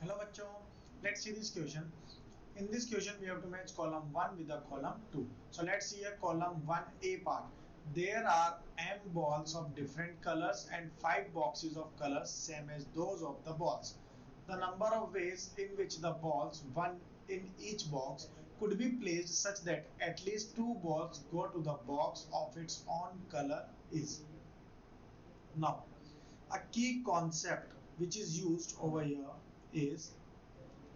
Hello bachcho, let's see this question. In this question we have to match column 1 with the column 2. So let's see a column 1A part. There are m balls of different colors and 5 boxes of colors same as those of the balls. The number of ways in which the balls, one in each box, could be placed such that at least 2 balls go to the box of its own color is. Now, a key concept which is used over here is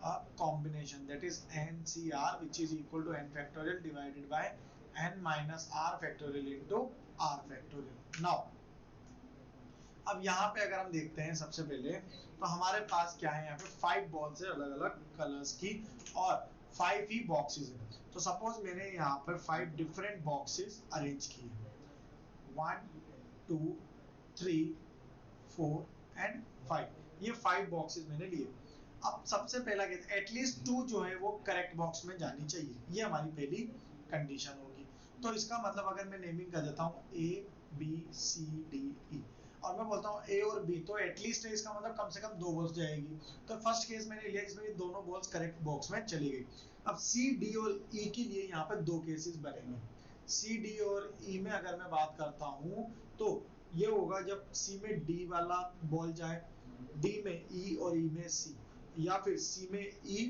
a combination, that is NCR, which is equal to n factorial divided by n minus r factorial into r factorial. Now अब यहाँ पे अगर हम देखते हैं सबसे पहले तो हमारे पास क्या है, यहाँ पे 5 बॉल्स है अलग अलग कलर्स की और 5 ही बॉक्सेस है. तो सपोज मैंने यहाँ पर 5 डिफरेंट बॉक्सेस अरेंज किए, 1 2 3 4 एंड 5. ये 5 बॉक्सेस मैंने लिए. अब सबसे पहला कहते हैं एटलीस्ट 2 जो है वो करेक्ट बॉक्स में जानी चाहिए. ये हमारी पहली कंडीशन होगी. तो इसका मतलब अगर मैं नेमिंग कर देता हूँ A B C D E और मैं बोलता हूँ ए और बी, तो एटलीस्ट है इसका मतलब कम से कम 2 बॉल्स जाएगी. तो फर्स्ट केस मैंने लिया, इसमें दोनों बॉल्स करेक्ट बॉक्स में चली गई. अब सी डी और ई के लिए यहाँ पे 2 केसेस बनेंगे. सी डी और ई में अगर मैं बात करता हूँ तो ये होगा जब सी में डी वाला बॉल जाए, डी में ई और ई में सी, या फिर सी में ई,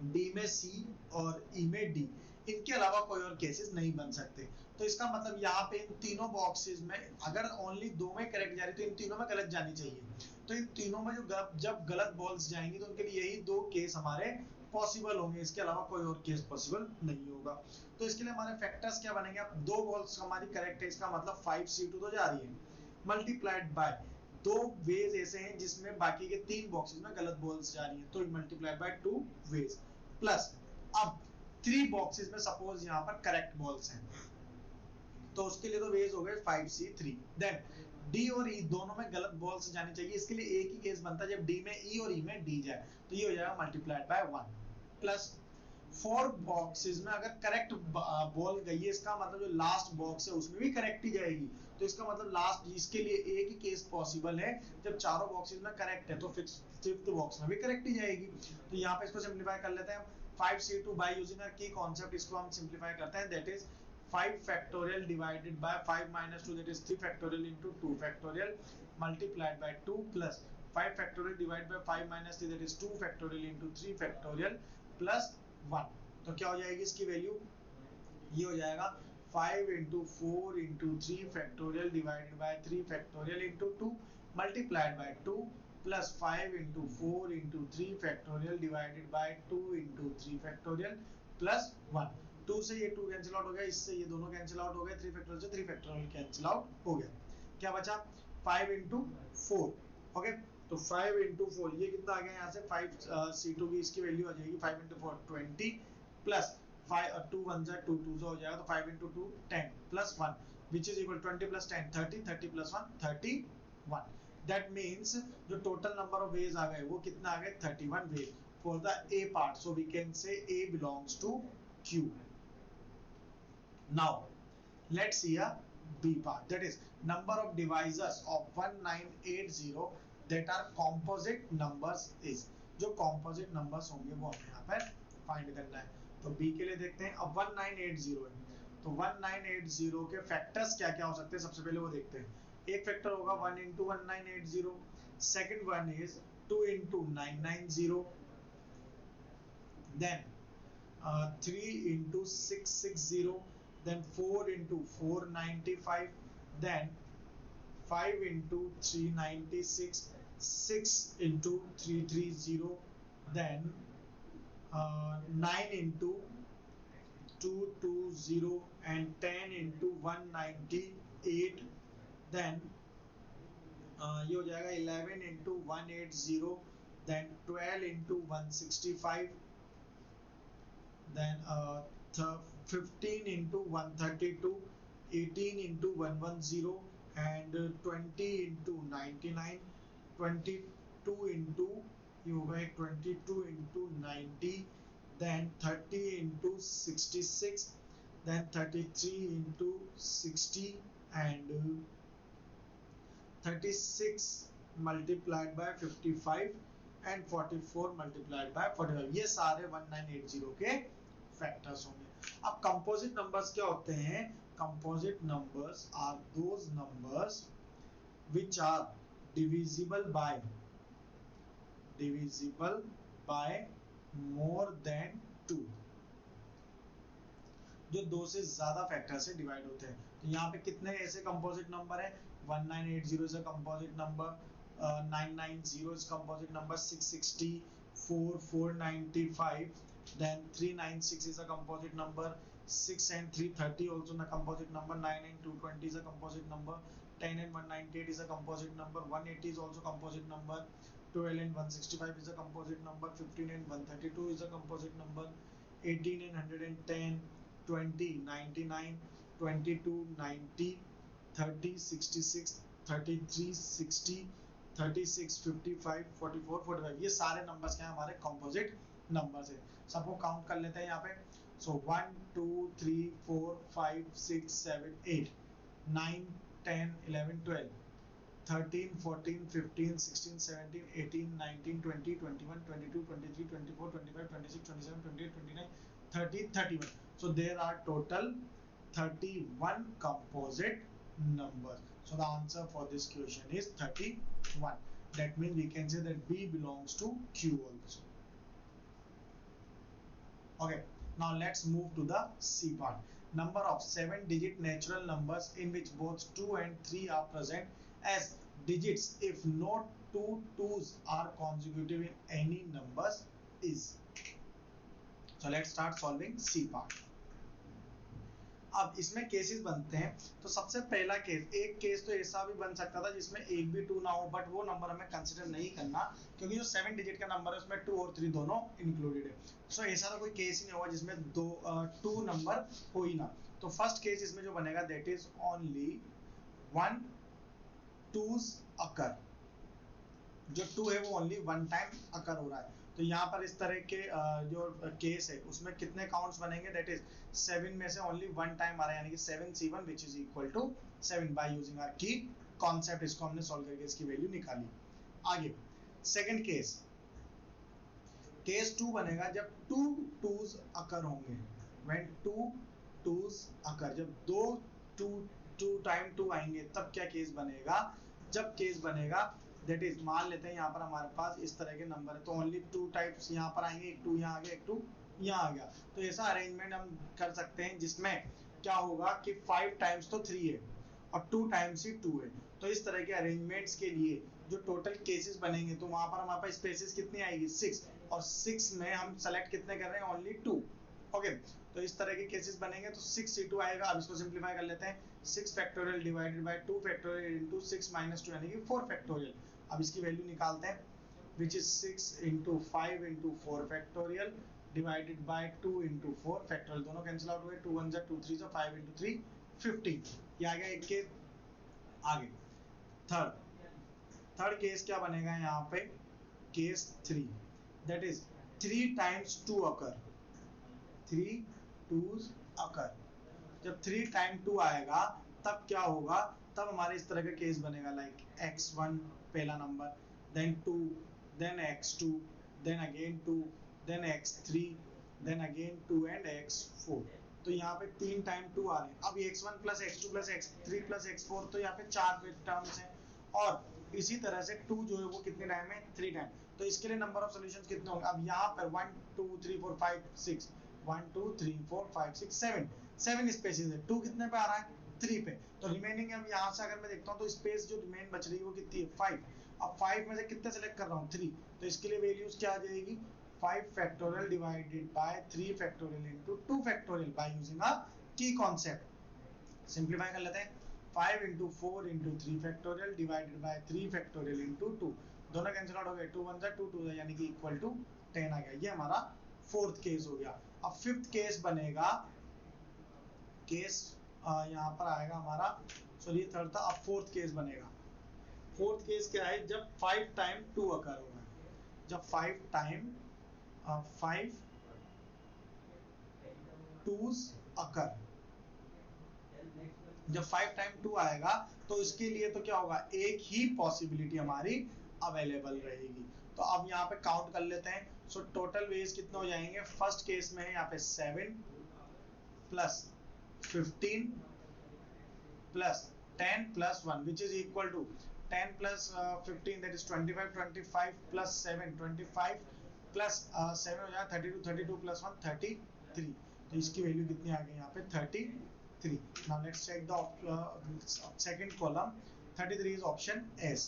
डी में सी और ई में डी. इनके अलावा कोई और केसेस नहीं बन सकते. तो इसका मतलब यहाँ पे इन तीनों बॉक्सेस में अगर ओनली 2 में करेक्ट जा रही तो इन तीनों में गलत जानी चाहिए. तो इन तीनों में जब गलत बॉल्स जाएंगी तो उनके लिए यही 2 केस हमारे पॉसिबल होंगे, इसके अलावा कोई और केस पॉसिबल नहीं होगा. तो इसके लिए हमारे फैक्टर्स क्या बनेंगे, अब 2 बॉल्स हमारी करेक्ट है, इसका मतलब 5C2 तो जा रही है, मल्टीप्लाइड बाय 2 वेज ऐसे हैं जिसमें बाकी के 3 बॉक्सेस में गलत बॉल्स जा रही है, तो मल्टीप्लाइड बाय 2 वेज प्लस अब 3 बॉक्सेस में सपोज यहाँ पर करेक्ट बॉल्स हैं तो उसके लिए तो वेज हो गए 5C3. देन डी और ई दोनों में गलत बॉल्स जानी चाहिए, इसके लिए एक ही केस बनता है जब डी में ई और ई में डी जाए, तो ये हो जाएगा मल्टीप्लाइड बाय 1 प्लस 4 बॉक्सेस में अगर करेक्ट बॉल गई है, इसका मतलब जो लास्ट बॉक्स है उसमें भी करेक्ट ही जाएगी. तो इसका मतलब लास्ट, इसके लिए एक ही केस पॉसिबल है जब चारों बॉक्सेस में करेक्ट है, तो फिफ्थ बॉक्स में भी करेक्ट ही जाएगी. तो यहाँ पे इसको सिंप्लीफाई कर लेते हैं. 5C2 बाय यूजिंग अ की कॉन्सेप्ट, इसको हम सिंप्लीफाई करते हैं, that is 5 factorial divided by 5 minus 2, that is 3 factorial into 2 factorial multiplied by 2 plus 5 factorial divided by 5 minus 3, that is 2 factorial into 3 factorial plus 1. तो क्या हो जाएगी इसकी वैल्यू, ये हो जाएगा 5 into 4 into 3 factorial divided by 3 factorial into 2 multiplied by 2 plus 5 into 4 into 3 factorial divided by 2 into 3 factorial plus 1. 2 से ये 2 कैंसिल आउट हो गया, इससे ये दोनों कैंसिल आउट हो गए, 3 फैक्टोरियल से 3 फैक्टोरियल कैंसिल आउट हो गया. क्या बचा 5 into 4. ओके, तो 5 into 4 ये कितना आ गया यहाँ से 5C2 की इसकी वैल्यू आ जाएगी 5 into 4 20 प्लस 5 2 1 जा 2 2 हो जाएगा, तो 5 into 2 10 plus 1 which is equal 20 plus 10 30 30 plus 1 31. That means जो टोटल नंबर ऑफ वेज आ गए वो कितना आ गए 31 veg for the A part. So we can say A belongs to Q. Now let's see a B part, that is number of divisors of 1980 that are composite numbers is. जो composite numbers होंगे वो हमें यहाँ पर find करना है. तो B के लिए देखते हैं. अब 1980 है तो 1980 के फैक्टर्स क्या क्या हो सकते हैं, सबसे पहले वो देखते हैं. एक फैक्टर होगा 1 into 1980, second one is 2 into 990, then 3 into 660, then 4 into 495, then 5 into 396, 6 into 330, then 9 into 220 and 10 into 198, then ये हो जाएगा 11 into 180, then 12 into 165, then 15 into 132, 18 into 110, and 20 into 99, 22 into ये होगा 22 into 90, then 30 into 66, then 33 into 60, and 36 multiplied by 55, and 44 multiplied by 45, ये सारे 1980 के factors होंगे। अब कंपोजिट नंबर्स क्या होते हैं? Composite numbers are those numbers which are divisible by more than 2, जो दो से ज्यादा फैक्टर से डिवाइड होते हैं। तो यहाँ पे कितने ऐसे कंपोजिट नंबर है? 1980 is a composite number, 990 is composite number, 660, 495, then 396 is a composite number, 6 and 330 also a composite number, 9 and 220 is a composite number, 10 and 198 is a composite number, 180 is also composite number, 12 and 165 is a composite number, 15 and 132 is a composite number, 18 and 110, 20, 99, 22, 90, 30, 66, 33, 60, 36, 55, 44, 45, ये सारे numbers क्या हैं? हमारे composite numbers है। सबको count कर लेते हैं यहाँ पे। सो 1 2 3 4 5 6 7 8 9 10 11 12 13 14 15 16 17 18 19 20 21 22 23 24 25 26 27 28 29 30 31, so there are total 31 composite numbers. So the answer for this question is 31. That means we can say that B belongs to Q also. Okay, now let's move to the C part. Number of 7-digit natural numbers in which both 2 and 3 are present as digits if no two 2's are consecutive in any numbers is. So let's start solving C part. अब इसमें cases बनते हैं। तो सबसे पहला case, एक case तो ऐसा भी बन सकता था जिसमें एक भी 2 ना हो, बट वो नंबर हमें कंसिडर नहीं करना क्योंकि जो 7 डिजिट का नंबर है उसमें 2 और 3 दोनों इंक्लूडेड है। सो ऐसा तो कोई केस ही नहीं होगा जिसमें 2 नंबर हो ही ना। तो फर्स्ट केस इसमें जो बनेगा दैट इज ओनली 1 2's अकर। जो 2 है वो ओनली 1 टाइम अकर हो रहा है। तो यहाँ पर इस तरह के जो केस है उसमें कितने काउंट्स बनेंगे? दैट इज 7 में से ओनली 1 टाइम आ रहा है, यानी कि 7C1 which is equal to 7 by using our key concept. इसको हमने सॉल्व करके इसकी वैल्यू निकाली। आगे सेकंड केस, केस 2 बनेगा जब 2 2's अकर होंगे। व्हेन 2 2's अकर, जब 2 टाइम 2 आएंगे तब क्या केस बनेगा? जब केस बनेगा दैट इज, मान लेते हैं यहाँ पर हमारे पास इस तरह के नंबर है तो ओनली 2 टाइप्स यहाँ पर आएंगे, एक 2 यहाँ आ गया, एक 2 यहाँ आ गया। तो ऐसा अरेंजमेंट हम कर सकते हैं जिसमें क्या होगा कि 5 टाइम्स तो 3 है और 2 टाइम्स ही 2 है। तो इस तरह के अरेंजमेंट्स के लिए जो टोटल केसेस बनेंगे तो वहां पर हमारे पास स्पेसेस कितनी आएगी? 6, और 6 में हम सेलेक्ट कितने कर रहे हैं? ओनली 2। ओके, तो इस तरह के केसेस बनेंगे तो 6C2 आएगा। अब इसको सिंप्लीफाई कर लेते हैं। 6 factorial divided by 2 factorial into 6 minus 2 यानी कि 4 फैक्टोरियल। अब इसकी वैल्यू निकालते हैं which is 6 into 5 into 4 factorial divided by 2 into 4 factorial, दोनों कैंसिल आउट हुए, 2 1 2 3 5 into 3 15। ये आ गया एक केस। आगे थर्ड केस क्या बनेगा यहाँ पे? Case 3 that is 3 times 2 occur, 3 2's अकर। जब 3 टाइम 2 आएगा तब क्या होगा? तब हमारे इस तरह का केस बनेगा लाइक x1 पहला number, then 2, then x2, then again 2, then x3, then again 2 and x4। तो यहाँ पे 3 टाइम 2 आ रहे हैं। अब x1 plus x2 plus x3 plus x4, तो यहाँ पे 4 टर्म्स हैं और इसी तरह से 2 जो है वो कितने टाइम है? 3 टाइम। तो इसके लिए नंबर ऑफ सॉल्यूशंस कितने होंगे? अब यहाँ पर 1 2 3 4 5 6 1 2 3 4 5 6 7 स्पेसेस है। 2 कितने पे आ रहा है? 3 पे। तो रिमेनिंग अब यहाँ से अगर मैं देखता हूँ तो स्पेस जो रिमेन बच रही है वो कितनी है? 5। अब 5 में से कितने सेलेक्ट कर रहा हूँ? 3। तो इसके लिए वैल्यूज क्या आ जाएगी? 5 factorial divided by 3 factorial into 2 factorial by using a की कॉन्सेप्ट। सिंप्लीफाई कर लेते हैं। 5 into 4 into 3 factorial divided by 3 factorial into 2, दोनों कैंसिल आउट हो गए, 2 1 2 2 यानी कि इक्वल टू 10 आ गया। ये हमारा फोर्थ केस हो गया। अब फिफ्थ केस बनेगा, केस यहाँ पर आएगा हमारा, सॉरी थर्ड था, अब फोर्थ केस बनेगा। फोर्थ केस क्या है? जब 5 टाइम 2 अकर होगा, जब 5 टाइम 5 2's अकर, जब 5 टाइम 2 आएगा तो इसके लिए तो क्या होगा? एक ही पॉसिबिलिटी हमारी अवेलेबल रहेगी। तो अब यहाँ पे काउंट कर लेते हैं। सो टोटल वेज कितने हो जाएंगे? फर्स्ट केस में है यहाँ पे 7 plus 15 plus 10 plus 1 which is equal to 10 plus 15 that is 25, 25 plus 7 25 plus 7 हो जाएगा 32, 32 plus 1 33। तो इसकी वैल्यू कितनी आ गई यहाँ पे? 33। now let's check the second column. 33 is option S.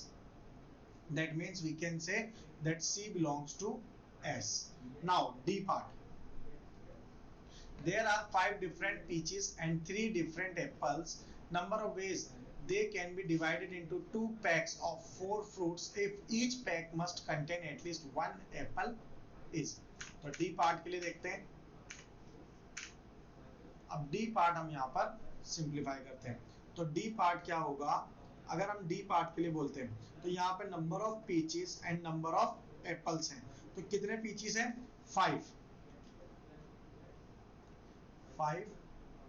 that means we can say that C belongs to S. now D part. There are 5 different peaches and 3 different apples. Number of ways they can be divided into 2 packs of 4 fruits if each pack must contain at least 1 apple each. तो D part के लिए देखते हैं। अब D part हम यहाँ पर simplify करते हैं। तो D part क्या होगा? अगर हम D part के लिए बोलते हैं तो यहाँ पे number of peaches and number of apples हैं। तो कितने पीचेस हैं? 5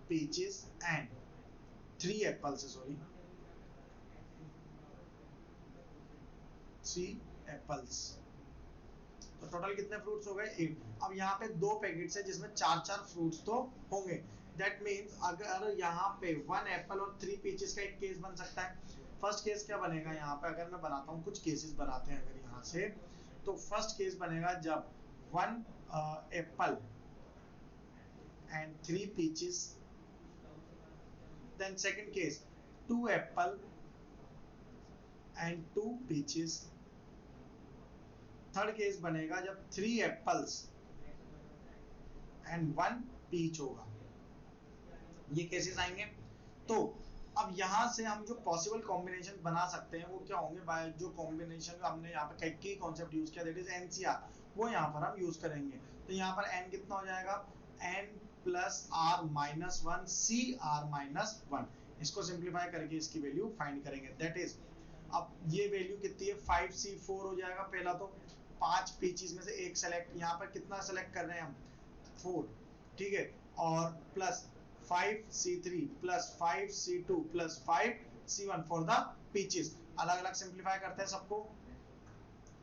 peaches and 3 apples, sorry 3 apples। तो टोटल कितने फ्रूट्स हो गए? 8। अब यहाँ पे 2 पैकेट्स है जिसमें 4 फ्रूट्स तो होंगे। दैट मीन्स अगर यहाँ पे 1 एप्पल और 3 पीचेस का एक केस बन सकता है। फर्स्ट केस क्या बनेगा? यहाँ पे अगर मैं बनाता हूँ, कुछ केसेस बनाते हैं अगर यहाँ से, तो फर्स्ट केस बनेगा जब 1 Apple and 3 peaches. Then second case 2 apple and 2 peaches. Third case बनेगा जब 3 apples and 1 peach होगा। ये केसेस आएंगे। तो अब यहाँ से हम जो पॉसिबल कॉम्बिनेशन बना सकते हैं वो क्या होंगे? बाय जो कॉम्बिनेशन हमने यहाँ पे की कॉन्सेप्ट यूज किया, दैट इज NCR, वो यहाँ पर हम यूज करेंगे। तो यहाँ पर n कितना हो जाएगा? n प्लस r माइनस 1 सी r माइनस 1। इसको सिंप्लीफाई करके इसकी वैल्यू फाइंड करेंगे। दैट इज, अब ये वैल्यू कितनी है? 5c4 हो जाएगा। पहला तो 5 पीचेस में से एक सेलेक्ट, यहाँ पर कितना सेलेक्ट कर रहे हैं हम? 4, ठीक है। और plus 5c3 plus 5c2 plus 5c1 for the peaches. अलग अलग सिंप्लीफाई करते हैं सबको।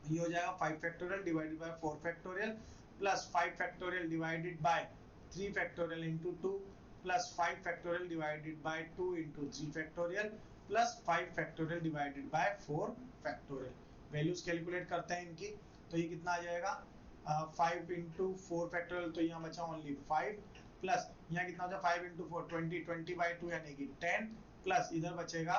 ये हो जाएगा 5 factorial divided by 4 factorial plus 5 factorial divided by 3 factorial into 2 plus 5 factorial divided by 2 into 3 factorial plus 5 factorial divided by 4 factorial। Values calculate करते हैं इनकी। तो ये कितना आ जाएगा? 5 into 4 factorial, तो यहाँ बचा ओनली 5 प्लस यहाँ कितना हो जाएगा? 5 into 4 20, 20 by 2 यानी कि 10 प्लस इधर बचेगा,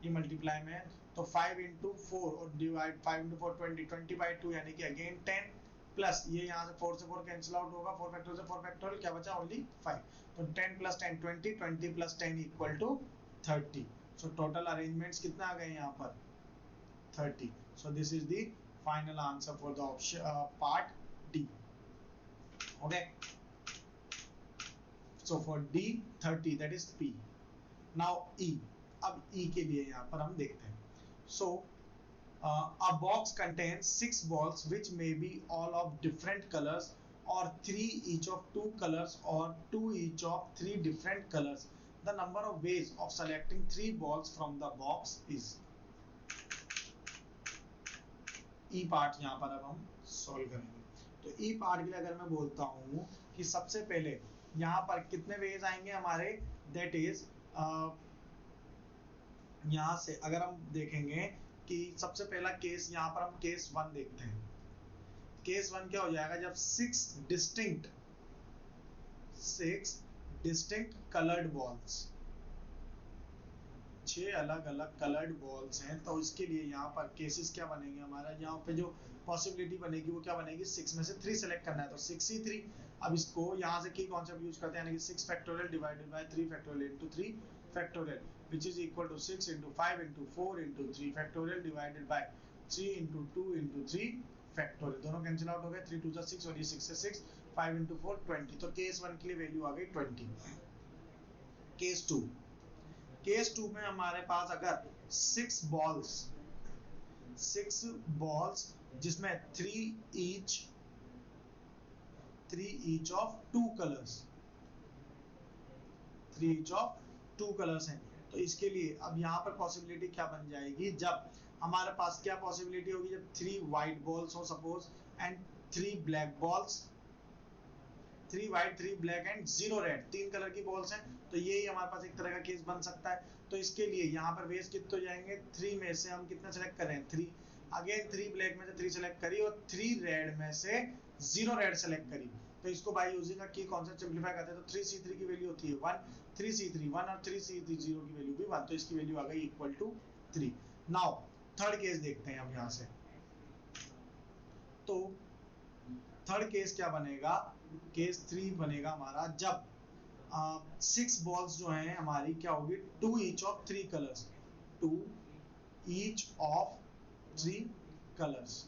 ये मल्टीप्लाई में है तो 5 into 4 और डिवाइड 5 into 4 20, 20 by 2 यानी कि अगेन 10 प्लस ये यहाँ से 4 से 4 कैंसिल आउट होगा, 4 फैक्टोरियल से 4 फैक्टोरियल, क्या बचा? ओनली 5। तो 10 plus 10 20, 20 plus 10 equal to 30। So total arrangements कितना आ गए यहाँ पर? 30। So this is the final answer for the option part D. Okay, so for D 30 that is P. Now E. अब ई के लिए यहाँ पर हम देखते हैं। सो a box contains 6 balls which may be all of different colors or 3 each of 2 colors or 2 each of 3 different colors. The number of ways of selecting 3 balls from the box is। E part यहाँ पर अब हम solve करेंगे। तो E part के लिए अगर मैं बोलता हूँ कि सबसे पहले यहाँ पर कितने वेज आएंगे हमारे? दैट इज यहाँ से अगर हम देखेंगे कि सबसे पहला केस यहाँ पर हम केस 1 देखते हैं। केस 1 क्या हो जाएगा? जब 6 डिस्टिंक्ट कलर्ड बॉल्स, 6 अलग अलग कलर्ड बॉल्स हैं, तो इसके लिए यहाँ पर केसेस क्या बनेंगे हमारा? यहाँ पे जो पॉसिबिलिटी बनेगी वो क्या बनेगी? 6 में से 3 सेलेक्ट करना है, तो 6c3। अब इसको यहाँ से की कॉन्सेप्ट यूज करते हैं, यानी कि 6 factorial divided by 3 factorial into 3 factorial which is equal to 6 into 5 into 4 into 3 factorial divided by 3 into 2 into 3 factorial। दोनों कैंसिल आउट हो गए, 3 2 6 और ये 6 से 6, 5 into 4 20। तो केस 1 के लिए वैल्यू आ गई 20। केस 2, केस 2 में हमारे पास अगर 6 बॉल्स जिसमें 3 each of 2 colors, 3 each of 2 colors हैं, तो इसके लिए अब यहाँ पर पॉसिबिलिटी क्या बन जाएगी? जब हमारे पास क्या पॉसिबिलिटी होगी जब 3 व्हाइट बॉल्स हो suppose and 3 black balls, 3 white 3 black and 0 red, 3 colour की बॉल्स हैं, तो यही हमारे पास एक तरह का केस बन सकता है। तो इसके लिए यहाँ पर वेज कितने हो जाएंगे, 3 में से हम कितना सेलेक्ट कर रहे हैं 3, अगेन 3 ब्लैक में से 3 सेलेक्ट करी और 3 रेड में से 0 रेड सेलेक्ट करी। तो इसको बाय यूजिंग का की कॉन्सेप्ट सिंपलीफाई करते हैं तो 3c3 की वैल्यू होती है 1, 3c3 1 और 3c0 की वैल्यू भी 1, तो इसकी वैल्यू आ गई equal to 3। Now third case देखते हैं अब यहाँ से। तो थर्ड केस क्या बनेगा, केस 3 बनेगा हमारा जब 6 बॉल्स जो हैं हमारी क्या होगी, 2 each of 3 colours, 2 each of 3 colours.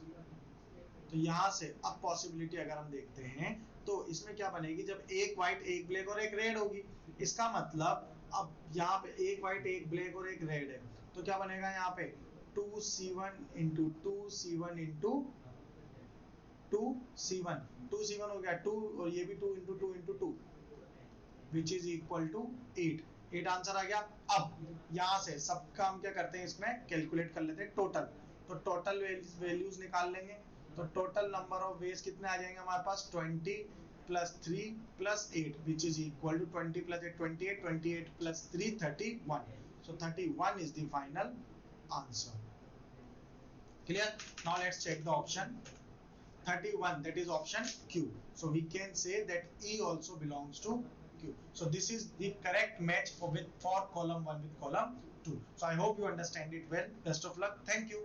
तो यहाँ से अब पॉसिबिलिटी अगर हम देखते हैं तो इसमें क्या बनेगी, जब एक व्हाइट एक ब्लैक और एक रेड होगी, इसका मतलब अब यहाँ पे एक व्हाइट एक ब्लैक और एक रेड है, तो क्या बनेगा यहाँ पे 2c1 into 2c1 into 2c1, 2c1 हो गया 2 और ये भी 2 into 2 into 2 which is equal to 8, 8 answer आ गया। अब यहाँ से सबका हम क्या करते हैं, इसमें कैलकुलेट कर लेते हैं टोटल, तो टोटल वैल्यूज निकाल लेंगे। तो टोटल नंबर ऑफ वेज कितने आ जाएंगे हमारे पास, 20 plus 3 plus 8 which is equal to 20 plus 8 28, 28 plus 3 31, so 31 is the final answer. Clear? Now let's check the option 31, that is option Q. So we can say that E also belongs to Q. So this is the correct match for column 1 with column 2. So I hope you understand it well. Best of luck. Thank you.